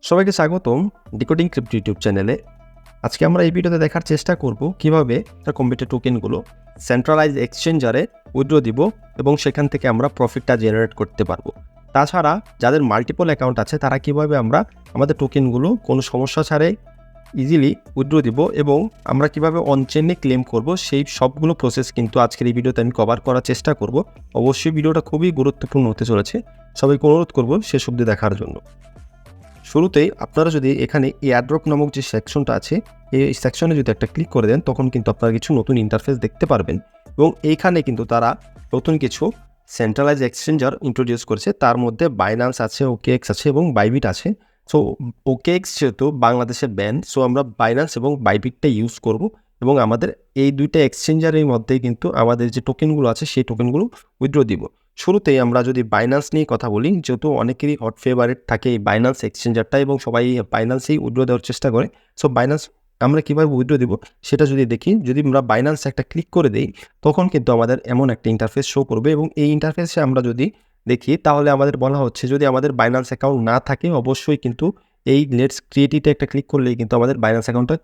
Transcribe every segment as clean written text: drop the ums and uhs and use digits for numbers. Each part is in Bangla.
সবাইকে স্বাগতম ডিকোডিং ক্রিপ্টো ইউটিউব চ্যানেলে। আজকে আমরা এই ভিডিওতে দেখার চেষ্টা করব কিভাবে কম্পিউটার টোকেনগুলো সেন্ট্রালাইজ এক্সচেঞ্জারে উইথড্র দিব এবং সেখান থেকে আমরা প্রফিটটা জেনারেট করতে পারবো। তাছাড়া যাদের মাল্টিপল অ্যাকাউন্ট আছে তারা কিভাবে আমরা আমাদের টোকেনগুলো কোনো সমস্যা ছাড়াই ইজিলি উইথড্র দিব এবং আমরা কিভাবে অনচেনে ক্লেম করব সেই সবগুলো প্রসেস কিন্তু আজকের এই ভিডিওতে আমি কভার করার চেষ্টা করব। অবশ্যই ভিডিওটা খুবই গুরুত্বপূর্ণ হতে চলেছে, সবাইকে অনুরোধ করব শেষ অবধি দেখার জন্য। শুরুতেই আপনারা যদি এখানে এয়ারড্রপ নামক যে সেকশনটা আছে এই সেকশনে যদি একটা ক্লিক করে দেন তখন কিন্তু আপনারা কিছু নতুন ইন্টারফেস দেখতে পারবেন এবং এইখানে কিন্তু তারা নতুন কিছু সেন্ট্রালাইজ এক্সচেঞ্জার ইন্ট্রোডিউস করেছে। তার মধ্যে বাইন্যান্স আছে, ওকেএক্স আছে এবং বাইবিট আছে। সো ওকেএক্স যেহেতু বাংলাদেশে ব্যান, সো আমরা বাইন্যান্স এবং বাইবিটটা ইউজ করব এবং আমাদের এই দুইটা এক্সচেঞ্জারের মধ্যেই কিন্তু আমাদের যে টোকেনগুলো আছে সেই টোকেনগুলো উইথড্র দিব। শুরুতেই আমরা যদি বাইন্যান্স নিয়ে কথা বলি, যেহেতু অনেকেরই হট ফেভারিট থাকে এই বাইন্যান্স এক্সচেঞ্জারটা এবং সবাই বাইন্যান্সেই উইথড্র দেওয়ার চেষ্টা করে। সো বাইন্যান্স আমরা কীভাবে উইথড্র দিব সেটা যদি দেখি, যদি আমরা বাইন্যান্স একটা ক্লিক করে দিই তখন কিন্তু আমাদের এমন একটা ইন্টারফেস শো করবে এবং এই ইন্টারফেসে আমরা যদি দেখি তাহলে আমাদের বলা হচ্ছে যদি আমাদের বাইন্যান্স অ্যাকাউন্ট না থাকে অবশ্যই কিন্তু এই লেটস ক্রিয়েটিতে একটা ক্লিক করলেই কিন্তু আমাদের বাইন্যান্স অ্যাকাউন্টটা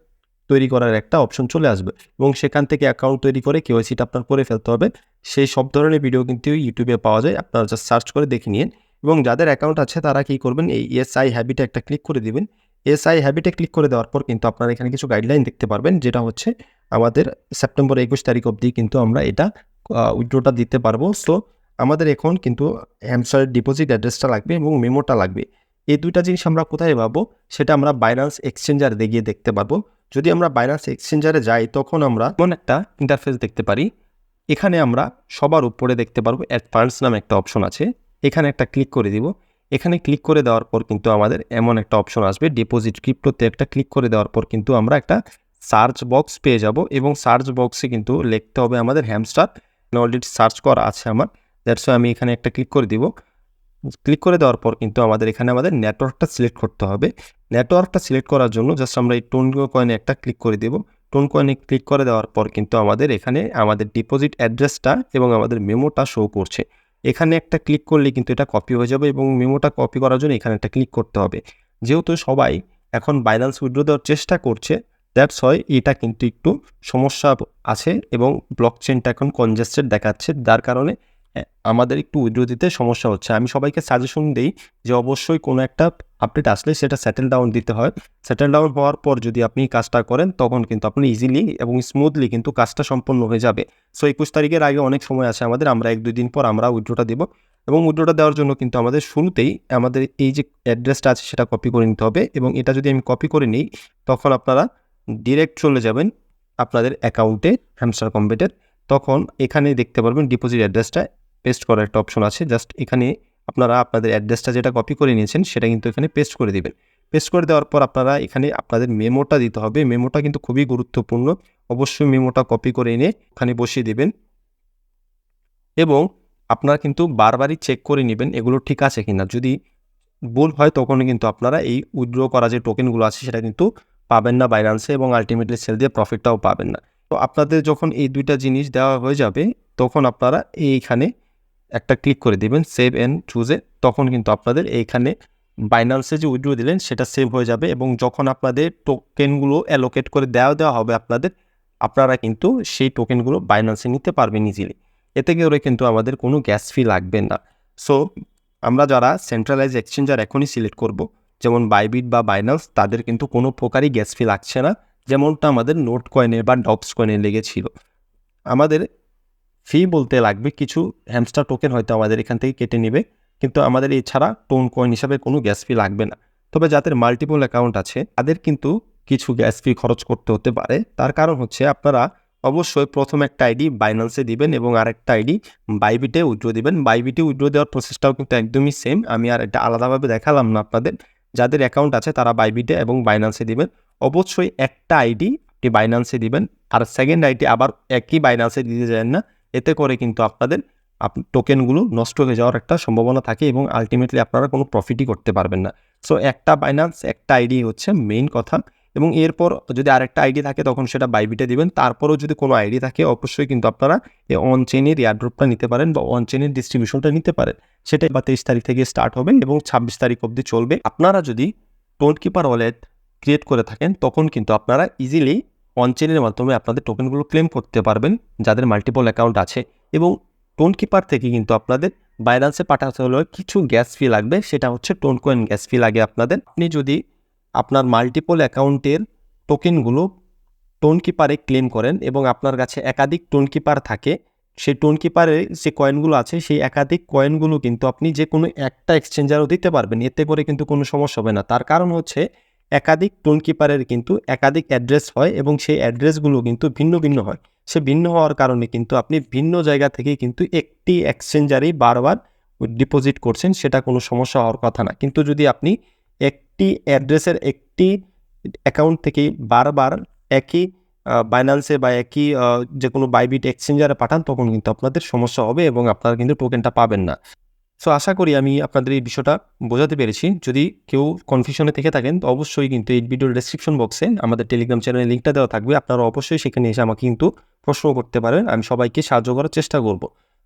তৈরি করার একটা অপশন চলে আসবে এবং সেখান থেকে অ্যাকাউন্ট তৈরি করে কেওয়াইসিটা আপনার করে ফেলতে হবে। সেই সব ধরনের ভিডিও কিন্তু ইউটিউবে পাওয়া যায়, আপনারা জাস্ট সার্চ করে দেখে নিন। এবং যাদের অ্যাকাউন্ট আছে তারা কী করবেন, এই এসআই হ্যাবিটে একটা ক্লিক করে দিবেন। এসআই হ্যাবিটে ক্লিক করে দেওয়ার পর কিন্তু আপনারা এখানে কিছু গাইডলাইন দেখতে পারবেন, যেটা হচ্ছে আমাদের সেপ্টেম্বর 21 তারিখ অবধি কিন্তু আমরা এটা উইথড্রটা দিতে পারবো। সো আমাদের এখন কিন্তু হ্যামস্টারের ডিপোজিট অ্যাড্রেসটা লাগবে এবং মেমোটা লাগবে। এই দুইটা জিনিস আমরা কোথায় পাবো সেটা আমরা বাইন্যান্স এক্সচেঞ্জারে গিয়ে দেখতে পারবো। যদি আমরা বাইন্যান্স এক্সচেঞ্জারে যাই তখন আমরা এমন একটা ইন্টারফেস দেখতে পারি। এখানে আমরা সবার উপরে দেখতে পারবো অ্যাড ফান্ডস নামে একটা অপশন আছে, এখানে একটা ক্লিক করে দিব। এখানে ক্লিক করে দেওয়ার পর কিন্তু আমাদের এমন একটা অপশন আসবে ডিপোজিট ক্রিপ্টোতে একটা ক্লিক করে দেওয়ার পর কিন্তু আমরা একটা সার্চ বক্স পেয়ে যাব এবং সার্চ বক্সে কিন্তু লিখতে হবে আমাদের হ্যামস্টার। অলরেডি সার্চ করা আছে আমার, দ্যাটস আমি এখানে একটা ক্লিক করে দিব। ক্লিক করে দেওয়ার পর কিন্তু আমাদের এখানে আমাদের নেটওয়ার্কটা সিলেক্ট করতে হবে। নেটওয়ার্কটা সিলেক্ট করার জন্য জাস্ট আমরা এই টোন কয়েনে একটা ক্লিক করে দেব। টোন কয়েনে ক্লিক করে দেওয়ার পর কিন্তু আমাদের এখানে আমাদের ডিপোজিট অ্যাড্রেসটা এবং আমাদের মেমোটা শো করছে। এখানে একটা ক্লিক করলে কিন্তু এটা কপি হয়ে যাবে এবং মেমোটা কপি করার জন্য এখানে একটা ক্লিক করতে হবে। যেহেতু সবাই এখন বাইন্যান্স উইথড্র দেওয়ার চেষ্টা করছে, দ্যাটস হয় এটা কিন্তু একটু সমস্যা আছে এবং ব্লক চেনটা এখন কনজেস্টেড দেখাচ্ছে, যার কারণে আমাদের একটু উইথড্র দিতে সমস্যা হচ্ছে। আমি সবাইকে সাজেশন দিই যে অবশ্যই কোনো একটা আপডেট আসলে সেটা সেটেল ডাউন দিতে হয়। সেটেল ডাউন হওয়ার পর যদি আপনি কাজটা করেন তখন কিন্তু আপনি ইজিলি এবং স্মুথলি কিন্তু কাজটা সম্পন্ন হয়ে যাবে। সো 21 তারিখের আগে অনেক সময় আছে আমাদের, আমরা 1-2 দিন পর আমরা উইথড্রটা দেবো এবং উইথড্রটা দেওয়ার জন্য কিন্তু আমাদের শুরুতেই আমাদের এই যে অ্যাড্রেসটা আছে সেটা কপি করে নিতে হবে এবং এটা যদি আমি কপি করে নিই তখন আপনারা ডিরেক্ট চলে যাবেন আপনাদের অ্যাকাউন্টে হ্যামস্টার কম্পিউটার। তখন এখানে দেখতে পারবেন ডিপোজিট অ্যাড্রেসটা পেস্ট করার একটা অপশন আছে। জাস্ট এখানে আপনারা আপনাদের অ্যাড্রেসটা যেটা কপি করে নিয়েছেন সেটা কিন্তু এখানে পেস্ট করে দিবেন। পেস্ট করে দেওয়ার পর আপনারা এখানে আপনাদের মেমোটা দিতে হবে। মেমোটা কিন্তু খুবই গুরুত্বপূর্ণ, অবশ্যই মেমোটা কপি করে এনে এখানে বসিয়ে দিবেন এবং আপনারা কিন্তু বারবারই চেক করে নেবেন এগুলো ঠিক আছে কিনা। যদি ভুল হয় তখন কিন্তু আপনারা এই উইথড্র করা যে টোকেনগুলো আছে সেটা কিন্তু পাবেন না বাইন্যান্সে এবং আলটিমেটলি সেল দিয়ে প্রফিটটাও পাবেন না। তো আপনাদের যখন এই দুইটা জিনিস দেওয়া হয়ে যাবে তখন আপনারা এইখানে একটা ক্লিক করে দিবেন সেভ অ্যান্ড চুজে, তখন কিন্তু আপনাদের এইখানে বাইন্যান্সে যে উইথড্র দিলেন সেটা সেভ হয়ে যাবে এবং যখন আপনাদের টোকেনগুলো অ্যালোকেট করে দেওয়া হবে আপনারা কিন্তু সেই টোকেনগুলো বাইন্যান্সে নিতে পারবেন ইজিলি। এতে করে কিন্তু আমাদের কোনো গ্যাস ফি লাগবে না। সো আমরা যারা সেন্ট্রালাইজ এক্সচেঞ্জার এখনই সিলেক্ট করব, যেমন বাইবিট বা বাইন্যান্স, তাদের কিন্তু কোনো প্রকারই গ্যাস ফি লাগছে না, যেমনটা আমাদের নোট কয়েনে বা ডক্স কয়েনে লেগেছিল। আমাদের ফি বলতে লাগবে কিছু হ্যামস্টার টোকেন হয়তো আমাদের এখান থেকে কেটে নেবে, কিন্তু আমাদের এছাড়া টোন কয়েন হিসাবে কোনো গ্যাস ফি লাগবে না। তবে যাদের মাল্টিপল অ্যাকাউন্ট আছে তাদের কিন্তু কিছু গ্যাস ফি খরচ করতে হতে পারে। তার কারণ হচ্ছে আপনারা অবশ্যই প্রথম একটা আইডি বাইন্যান্সে দিবেন এবং আরেকটা আইডি বাইবিটে উইথড্র দিবেন। বাইবিটে উইথড্র দেওয়ার প্রসেসটাও কিন্তু একদমই সেম, আমি আর এটা আলাদাভাবে দেখালাম না আপনাদের। যাদের অ্যাকাউন্ট আছে তারা বাইবিটে এবং বাইন্যান্সে দিবেন। অবশ্যই একটা আইডি আপনি বাইন্যান্সে দিবেন আর সেকেন্ড আইডি আবার একই বাইন্যান্সে দিতে যান না, এতে করে কিন্তু আপনাদের টোকেনগুলো নষ্ট হয়ে যাওয়ার একটা সম্ভাবনা থাকে এবং আলটিমেটলি আপনারা কোনো প্রফিটই করতে পারবেন না। সো একটা বাইন্যান্স একটা আইডি হচ্ছে মেইন কথা এবং এরপর যদি আরেকটা আইডি থাকে তখন সেটা বাইবিটে দিবেন। তারপরেও যদি কোনো আইডি থাকে অবশ্যই কিন্তু আপনারা এই অনচেনের এয়ারড্রপটা নিতে পারেন বা অনচেনের ডিস্ট্রিবিউশনটা নিতে পারেন। সেটাই 23 তারিখ থেকে স্টার্ট হবে এবং 26 তারিখ অবধি চলবে। আপনারা যদি টোন কিপার ওয়ালেট ক্রিয়েট করে থাকেন, তখন কিন্তু আপনারা ইজিলি অন চেইনের মাধ্যমে আপনাদের টোকেনগুলো ক্লেম করতে পারবেন যাদের মাল্টিপল অ্যাকাউন্ট আছে। এবং টোন কিপার থেকে কিন্তু আপনাদের বাইন্যান্সে পাঠাতে হলে কিছু গ্যাস ফি লাগবে, সেটা হচ্ছে টোন কয়েন গ্যাস ফি লাগে আপনাদের। আপনি যদি আপনার মাল্টিপল অ্যাকাউন্টের টোকেনগুলো টোন কিপারে ক্লেম করেন এবং আপনার কাছে একাধিক টোন কিপার থাকে, সেই টোন কিপারে যে কয়েনগুলো আছে সেই একাধিক কয়েনগুলো কিন্তু আপনি যে কোনো একটা এক্সচেঞ্জারও দিতে পারবেন, এতে করে কিন্তু কোনো সমস্যা হবে না। তার কারণ হচ্ছে একাধিক টোন কিপারের কিন্তু একাধিক অ্যাড্রেস হয় এবং সেই অ্যাড্রেসগুলো কিন্তু ভিন্ন ভিন্ন হয়। সে ভিন্ন হওয়ার কারণে কিন্তু আপনি ভিন্ন জায়গা থেকে কিন্তু একটি এক্সচেঞ্জারেই বারবার ডিপোজিট করছেন, সেটা কোনো সমস্যা হওয়ার কথা না। কিন্তু যদি আপনি একটি অ্যাড্রেসের একটি অ্যাকাউন্ট থেকেই বারবার একই বাইন্যান্সে বা একই যে কোনো বাইবিট এক্সচেঞ্জারে পাঠান, তখন কিন্তু আপনাদের সমস্যা হবে এবং আপনারা কিন্তু টোকেনটা পাবেন না। সো আশা করি আমি আপনাদের এই বিষয়টা বোঝাতে পেরেছি। যদি কেউ কনফিউশনে থেকে থাকেন তো অবশ্যই কিন্তু এই ভিডিওর ডেসক্রিপশন বক্সে আমাদের টেলিগ্রাম চ্যানেলের লিঙ্কটা দেওয়া থাকবে, আপনারা অবশ্যই সেখানে এসে আমাকে কিন্তু প্রশ্ন করতে পারেন, আমি সবাইকে সাহায্য করার চেষ্টা করব।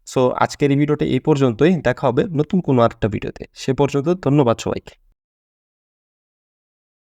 সো আজকের এই ভিডিওটা এই পর্যন্তই, দেখা হবে নতুন কোনো আরেকটা ভিডিওতে। সে পর্যন্ত ধন্যবাদ সবাইকে।